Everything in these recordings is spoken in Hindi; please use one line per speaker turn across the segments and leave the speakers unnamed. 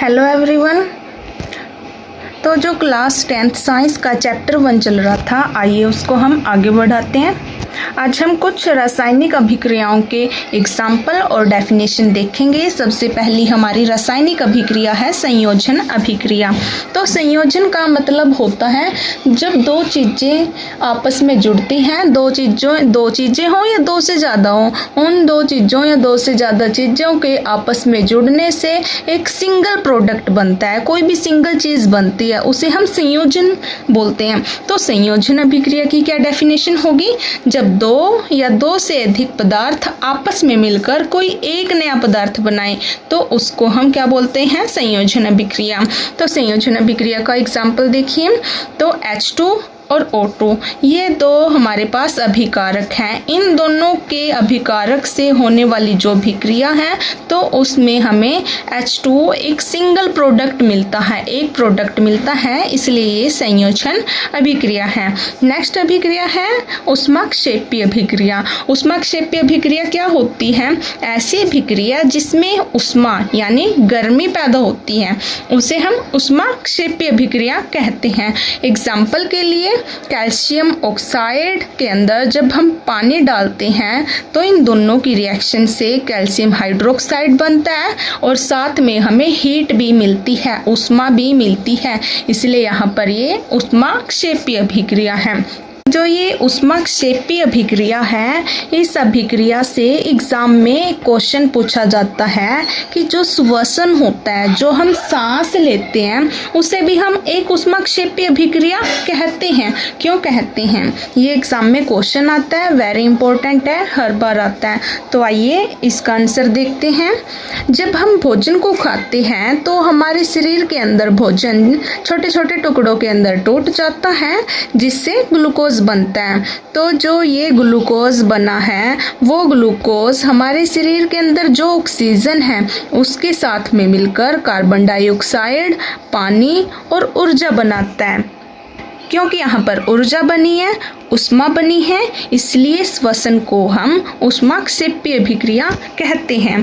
Hello everyone. तो जो क्लास 10th साइंस का चैप्टर 1 चल रहा था, आइए उसको हम आगे बढ़ाते हैं। आज हम कुछ रासायनिक अभिक्रियाओं के एग्जाम्पल और डेफिनेशन देखेंगे। सबसे पहली हमारी रासायनिक अभिक्रिया है संयोजन अभिक्रिया। तो संयोजन का मतलब होता है जब दो चीज़ें आपस में जुड़ती हैं, दो चीज़ें हों या दो से ज़्यादा हों, उन दो चीज़ों या दो से ज़्यादा चीज़ों के आपस में जुड़ने से एक सिंगल प्रोडक्ट बनता है, कोई भी सिंगल चीज़ बनती है, उसे हम संयोजन बोलते हैं। तो संयोजन अभिक्रिया की क्या डेफिनेशन होगी? जब दो या दो से अधिक पदार्थ आपस में मिलकर कोई एक नया पदार्थ बनाए तो उसको हम क्या बोलते हैं? संयोजन अभिक्रिया। तो संयोजन अभिक्रिया का एग्जाम्पल देखिए। तो H2 और O2 ये दो हमारे पास अभिकारक हैं। इन दोनों के अभिकारक से होने वाली जो अभिक्रिया है तो उसमें हमें H2O एक सिंगल प्रोडक्ट मिलता है, एक प्रोडक्ट मिलता है, इसलिए ये संयोजन अभिक्रिया है। नेक्स्ट अभिक्रिया है ऊष्माक्षेपीय अभिक्रिया। ऊष्माक्षेपीय अभिक्रिया क्या होती है? ऐसी अभिक्रिया जिसमें ऊष्मा यानी गर्मी पैदा होती है उसे हम ऊष्माक्षेपीय अभिक्रिया कहते हैं। एग्जाम्पल के लिए कैल्शियम ऑक्साइड के अंदर जब हम पानी डालते हैं तो इन दोनों की रिएक्शन से कैल्शियम हाइड्रोक्साइड बनता है और साथ में हमें हीट भी मिलती है, ऊष्मा भी मिलती है, इसलिए यहाँ पर ये ऊष्माक्षेपीय अभिक्रिया है। जो ये ऊष्माक्षेपीय अभिक्रिया है, इस अभिक्रिया से एग्जाम में क्वेश्चन पूछा जाता है कि जो श्वसन होता है, जो हम सांस लेते हैं, उसे भी हम एक ऊष्माक्षेपीय अभिक्रिया कहते हैं। क्यों कहते हैं? ये एग्जाम में क्वेश्चन आता है, वेरी इंपॉर्टेंट है, हर बार आता है। तो आइए इसका आंसर देखते हैं। जब हम भोजन को खाते हैं तो हमारे शरीर के अंदर भोजन छोटे छोटे टुकड़ों के अंदर टूट जाता है जिससे ग्लूकोज बनता है। तो जो ये ग्लूकोज बना है वो ग्लूकोज हमारे शरीर के अंदर जो ऑक्सीजन है उसके साथ में मिलकर कार्बन डाइऑक्साइड, पानी और ऊर्जा बनाता है। क्योंकि यहाँ पर ऊर्जा बनी है, ऊष्मा बनी है, इसलिए श्वसन को हम ऊष्माक्षेपीय अभिक्रिया कहते हैं।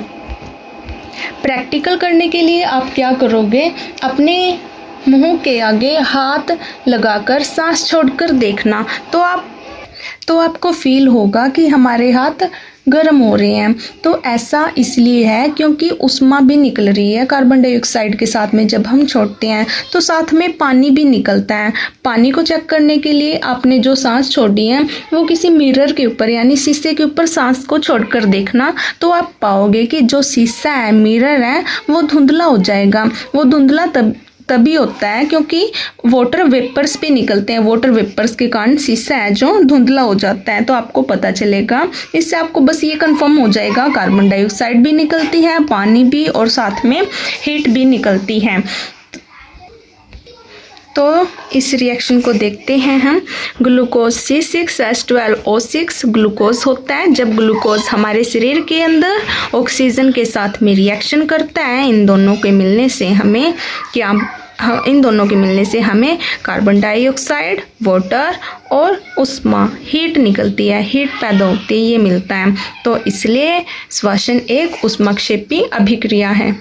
प्रैक्टिकल करने के लिए आप क्या करोगे? अपने मुंह के आगे हाथ लगाकर सांस छोड़कर देखना तो आपको फील होगा कि हमारे हाथ गर्म हो रहे हैं। तो ऐसा इसलिए है क्योंकि ऊष्मा भी निकल रही है कार्बन डाइऑक्साइड के साथ में। जब हम छोड़ते हैं तो साथ में पानी भी निकलता है। पानी को चेक करने के लिए आपने जो सांस छोड़ी है वो किसी मिरर के ऊपर यानी शीशे के ऊपर सांस को छोड़कर देखना, तो आप पाओगे कि जो शीशा है, मिरर है, वो धुंधला हो जाएगा। वो धुंधला तभी होता है क्योंकि वाटर वेपर्स भी निकलते हैं। वाटर वेपर्स के कारण शीशा है जो धुंधला हो जाता है। तो आपको पता चलेगा, इससे आपको बस ये कंफर्म हो जाएगा कार्बन डाइऑक्साइड भी निकलती है, पानी भी, और साथ में हीट भी निकलती है। तो इस रिएक्शन को देखते हैं हम। ग्लूकोज C6H12O6 ग्लूकोज होता है। जब ग्लूकोज हमारे शरीर के अंदर ऑक्सीजन के साथ में रिएक्शन करता है, इन दोनों के मिलने से हमें कार्बन डाइऑक्साइड, वाटर और ऊष्मा, हीट निकलती है, हीट पैदा होती है, ये मिलता है। तो इसलिए श्वसन एक ऊष्माक्षेपी अभिक्रिया है।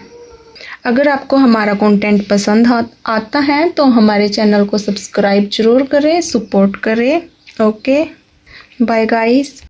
अगर आपको हमारा कंटेंट पसंद आता है तो हमारे चैनल को सब्सक्राइब जरूर करें, सपोर्ट करें। Okay, bye guys.